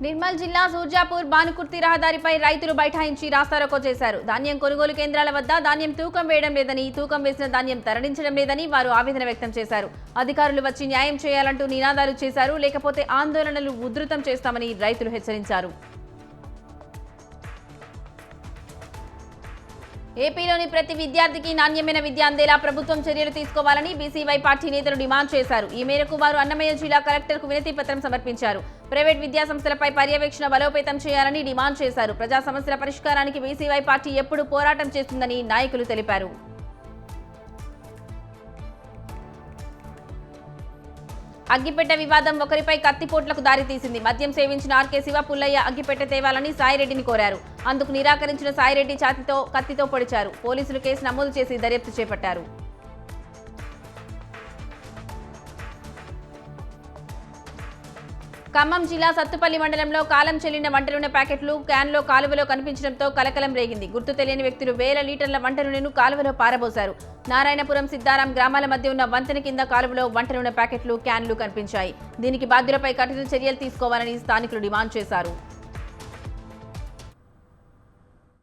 నిర్మల్ జిల్లా సూర్జాపూర్ బానుకుర్తి రహదారిపై రైతులు బైఠాయించి రాస్తారోకో చేశారు. ధాన్యం కొనుగోలు కేంద్రాల వద్ద ధాన్యం తూకం వేయడం లేదని, తూకం వేసిన ధాన్యం తరలించడం లేదని వారు ఆవేదన వ్యక్తం చేశారు. అధికారులు వచ్చి న్యాయం చేయాలంటూ నినాదాలు చేశారు. లేకపోతే ఆందోళనలు ఉధృతం చేస్తామని రైతులు హెచ్చరించారు. ఏపీలోని ప్రతి విద్యార్థికి నాణ్యమైన విద్య అందేలా ప్రభుత్వం చర్యలు తీసుకోవాలని బీసీవై పార్టీ నేతలు డిమాండ్ చేశారు. ఈ మేరకు వారు అన్నమయ్య జిల్లా కలెక్టర్కు వినతి పత్రం సమర్పించారు. ప్రైవేట్ విద్యాసంస్థలపై పర్యవేక్షణ బలోపేతం చేయాలని డిమాండ్ చేశారు. ప్రజా సమస్యల పరిష్కారానికి బీసీవై పార్టీ ఎప్పుడూ పోరాటం చేస్తుందని నాయకులు తెలిపారు. అగ్గిపెట్ట వివాదం ఒకరిపై కత్తిపోట్లకు దారితీసింది. మద్యం సేవించిన ఆర్కే శివ పుల్లయ్య అగ్గిపెట్ట తేవాలని సాయిరెడ్డిని కోరారు. అందుకు నిరాకరించిన సాయిరెడ్డి కత్తితో పొడిచారు. పోలీసులు కేసు నమోదు చేసి దర్యాప్తు చేపట్టారు. ఖమ్మం జిల్లా సత్తుపల్లి మండలంలో కాలం చెల్లిన వంట నూనె ప్యాకెట్లు క్యాన్లో కాలువలో కనిపించడంతో కలకలం రేగింది. గుర్తు తెలియని వ్యక్తులు వేల లీటర్ల వంట నూనెను కాలువలో పారబోశారు. నారాయణపురం, సిద్దారాం గ్రామాల మధ్య ఉన్న వంతెన కింద కాలువలో వంట నూనె ప్యాకెట్లు క్యాన్లు కనిపించాయి. దీనికి బాధ్యులపై కఠిన చర్యలు తీసుకోవాలని స్థానికులు డిమాండ్ చేశారు.